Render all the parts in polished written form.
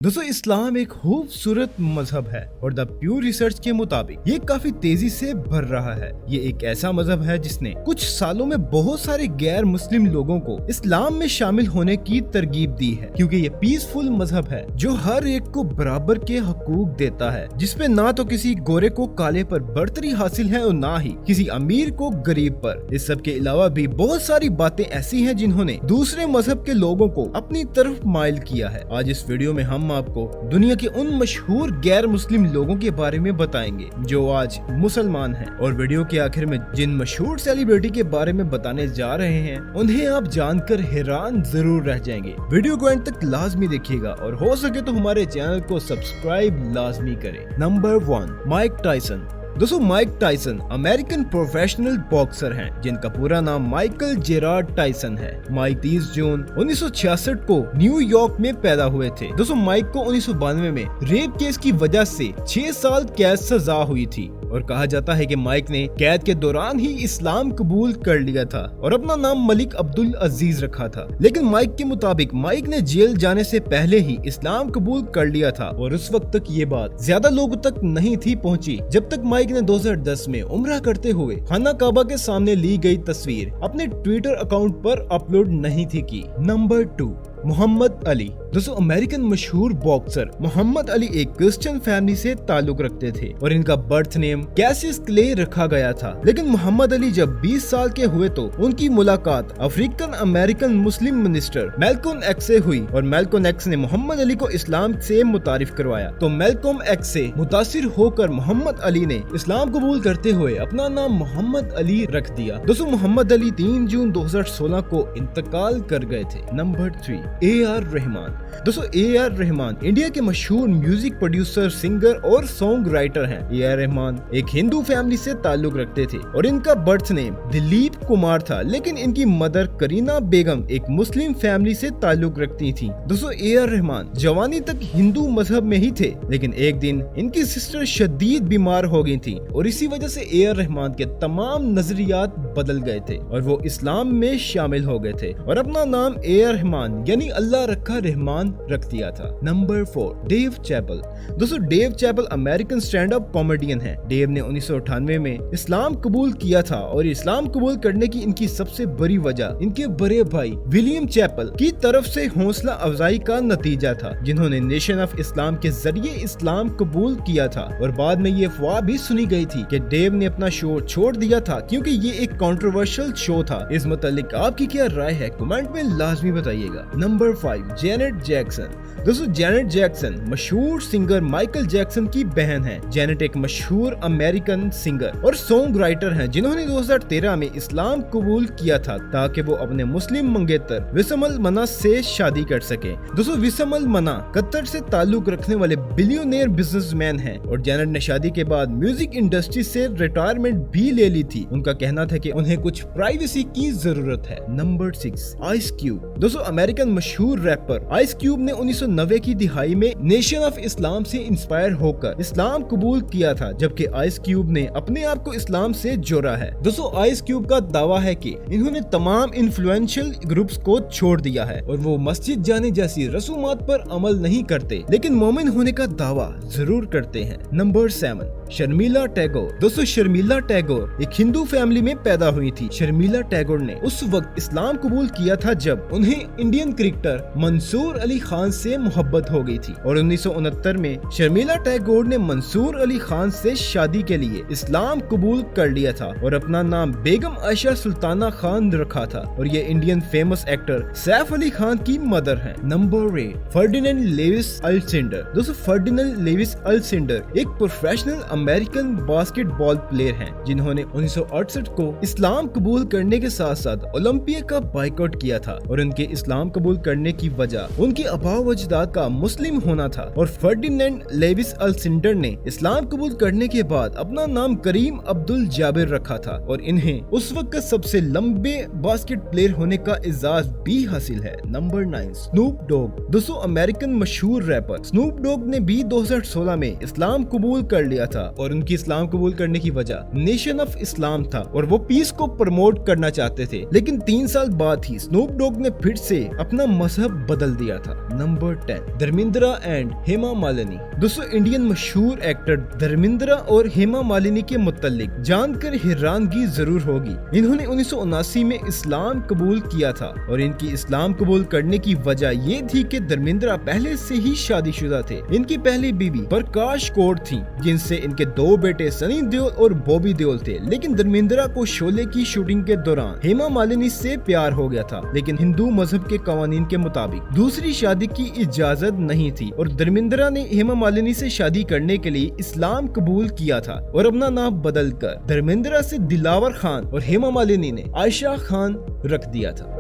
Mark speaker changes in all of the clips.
Speaker 1: दोस्तों इस्लाम एक खूबसूरत मजहब है और द प्यू रिसर्च के मुताबिक ये काफी तेजी से बढ़ रहा है। ये एक ऐसा मजहब है जिसने कुछ सालों में बहुत सारे गैर मुस्लिम लोगों को इस्लाम में शामिल होने की तरगीब दी है, क्योंकि ये पीसफुल मजहब है जो हर एक को बराबर के हकूक देता है, जिसपे ना तो किसी गोरे को काले पर बढ़तरी हासिल है और ना ही किसी अमीर को गरीब पर। इस सब के अलावा भी बहुत सारी बातें ऐसी हैं जिन्होंने दूसरे मजहब के लोगों को अपनी तरफ माइल किया है। आज इस वीडियो में हम आपको दुनिया के उन मशहूर गैर मुस्लिम लोगों के बारे में बताएंगे जो आज मुसलमान हैं, और वीडियो के आखिर में जिन मशहूर सेलिब्रिटी के बारे में बताने जा रहे हैं उन्हें आप जानकर हैरान जरूर रह जाएंगे। वीडियो को एंड तक लाजमी देखिएगा और हो सके तो हमारे चैनल को सब्सक्राइब लाजमी करें। Number 1, Mike Tyson. दोस्तों Mike Tyson American professional boxer हैं जिनका पूरा नाम माइकल जेरार्ड टायसन है। माइक 30 जून 1966 को न्यूयॉर्क में पैदा हुए थे। दोस्तों माइक को 1992 में रेप केस की वजह से 6 साल कैद सजा हुई थी और कहा जाता है कि माइक ने कैद के दौरान ही इस्लाम कबूल कर लिया था और अपना नाम मलिक अब्दुल अजीज रखा था। लेकिन माइक के मुताबिक माइक ने जेल जाने से पहले ही इस्लाम कबूल कर लिया था और उस वक्त तक ये बात ज्यादा लोगों तक नहीं थी पहुंची जब तक माइक ने 2010 में उम्रा करते हुए खाना काबा के सामने ली गई तस्वीर अपने ट्विटर अकाउंट पर अपलोड नहीं थी की। नंबर 2, मोहम्मद अली। दोस्तों अमेरिकन मशहूर बॉक्सर मोहम्मद अली एक क्रिश्चियन फैमिली से ताल्लुक रखते थे और इनका बर्थ नेम कैसिस क्ले रखा गया था। लेकिन मोहम्मद अली जब 20 साल के हुए तो उनकी मुलाकात अफ्रीकन अमेरिकन मुस्लिम मिनिस्टर मैल्कोम एक्स से हुई और मैल्कोम एक्स ने मोहम्मद अली को इस्लाम से मुतारिफ करवाया। तो मैल्कोम एक्स से मुतासिर होकर मोहम्मद अली ने इस्लाम कबूल करते हुए अपना नाम मोहम्मद अली रख दिया। दोस्तों मोहम्मद अली 3 जून 2016 को इंतकाल कर गए थे। Number 3, A R. रहमान। दोस्तों ए.आर. रहमान इंडिया के मशहूर म्यूजिक प्रोड्यूसर, सिंगर और सॉन्ग राइटर हैं। ए.आर. रहमान एक हिंदू फैमिली से ताल्लुक रखते थे और इनका बर्थ नेम दिलीप कुमार था, लेकिन इनकी मदर करीना बेगम एक मुस्लिम फैमिली से ताल्लुक रखती थी। दोस्तों ए.आर. रहमान जवानी तक हिंदू मजहब में ही थे, लेकिन एक दिन इनकी सिस्टर शदीद बीमार हो गई थी और इसी वजह से ए.आर. रहमान के तमाम नजरियात बदल गए थे और वो इस्लाम में शामिल हो गए थे और अपना नाम ए.आर. रहमान यानी अल्लाह रखा रहमान रख दिया था। Number 4, Dave Chappelle. दोस्तों Dave Chappelle American stand up comedian है। डेव ने 1998 में इस्लाम कबूल किया था और इस्लाम कबूल करने की इनकी सबसे बड़ी वजह इनके बड़े भाई विलियम चैपल की तरफ से हौसला अफजाई का नतीजा था, जिन्होंने नेशन ऑफ इस्लाम के जरिए इस्लाम कबूल किया था। और बाद में ये अफवाह भी सुनी गई थी कि डेव ने अपना शो छोड़ दिया था क्योंकि ये एक कंट्रोवर्शियल शो था। इस मुतालिक आपकी क्या राय है कमेंट में लाजमी बताइएगा। Number 5, Janet Jackson. दोस्तों जेनेट जैक्सन मशहूर सिंगर माइकल जैक्सन की बहन है। जेनेट एक मशहूर अमेरिकन सिंगर और सॉन्ग राइटर हैं जिन्होंने 2013 में इस्लाम कबूल किया था ताकि वो अपने मुस्लिम मंगेतर विसमल मना से शादी कर सके। दोस्तों विसमल मना कतर से ताल्लुक रखने वाले बिलियनियर बिजनेसमैन हैं और जेनेट ने शादी के बाद म्यूजिक इंडस्ट्री से रिटायरमेंट भी ले ली थी। उनका कहना था कि उन्हें कुछ प्राइवेसी की जरूरत है। Number 6, ice cube. दोस्तों अमेरिकन मशहूर रैपर आइस क्यूब ने 1990 की दिहाई में नेशन ऑफ इस्लाम से इंस्पायर होकर इस्लाम कबूल किया था, जबकि आइस क्यूब ने अपने आप को इस्लाम से जोड़ा है। दोस्तों आइस क्यूब का दावा है कि इन्होंने तमाम इन्फ्लुएंशियल ग्रुप्स को छोड़ दिया है और वो मस्जिद जाने जैसी रसूमात पर अमल नहीं करते, लेकिन मोमिन होने का दावा जरूर करते हैं। नंबर 7, शर्मिला टैगोर। दोस्तों शर्मिला टैगोर एक हिंदू फैमिली में पैदा हुई थी। शर्मिला टैगोर ने उस वक्त इस्लाम कबूल किया था जब उन्हें इंडियन क्रिकेटर मंसूर अली खान से मोहब्बत हो गई थी और 1969 में शर्मिला टैगोर ने मंसूर अली खान से शादी के लिए इस्लाम कबूल कर लिया था और अपना नाम बेगम आयशा सुल्ताना खान रखा था और ये Indian famous actor Saif Ali Khan की मदर हैं। Number 8, Ferdinand Lewis Alcindor. दोस्तों फर्डिनेंड लेविस अल्सिंडर एक प्रोफेशनल अमेरिकन बास्केटबॉल प्लेयर हैं जिन्होंने 1968 को इस्लाम कबूल करने के साथ साथ ओलंपिया का बाइकआउट किया था और उनके इस्लाम कबूल करने की वजह उनके अबाव अजदाद का मुस्लिम होना था। और फर्डिनेंड लेविस अल्सिंडर ने इस्लाम कबूल करने के बाद अपना नाम करीम अब्दुल जाबिर रखा था और इन्हें उस वक्त सबसे लंबे बास्केट प्लेयर होने का एजाज भी हासिल है। Number 9, Snoop Dogg. दोस्तों अमेरिकन मशहूर रैपर स्नूप डॉग ने भी 2016 में इस्लाम कबूल कर लिया था और उनकी इस्लाम कबूल करने की वजह नेशन ऑफ इस्लाम था और वो पीस को प्रमोट करना चाहते थे। लेकिन 3 साल बाद ही स्नूप डॉग ने फिर से अपना मजहब बदल दिया था। Number 10, Dharmendra and Hema Malini. दोस्तों, इंडियन मशहूर एक्टर धर्मेंद्र और हेमा मालिनी के मुतालिक जानकर हैरानगी जरूर होगी। इन्होंने 1979 में इस्लाम कबूल किया था और इनकी इस्लाम कबूल करने की वजह ये थी कि धर्मेंद्र पहले से ही शादीशुदा थे। इनकी पहली बीवी प्रकाश कौर थी, जिनसे इनके 2 बेटे सनी देओल और बॉबी देओल थे। लेकिन धर्मेंद्र को शोले की शूटिंग के दौरान हेमा मालिनी से प्यार हो गया था, लेकिन हिंदू मजहब के कवानीन के मुताबिक दूसरी शादी की इजाजत नहीं थी और धर्मेंद्र ने हेमा मालिनी से शादी करने के लिए इस्लाम कबूल किया था और अपना नाम बदलकर धर्मेंद्र से दिलावर खान और हेमा मालिनी ने आयशा खान रख दिया था।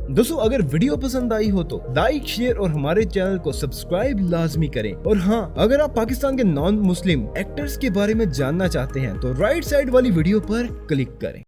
Speaker 1: दोस्तों, अगर वीडियो पसंद आई हो तो लाइक, शेयर और हमारे चैनल को सब्सक्राइब लाजमी करें। और हाँ, अगर आप पाकिस्तान के नॉन मुस्लिम एक्टर्स के बारे में जानना चाहते हैं तो राइट साइड वाली वीडियो पर क्लिक करें।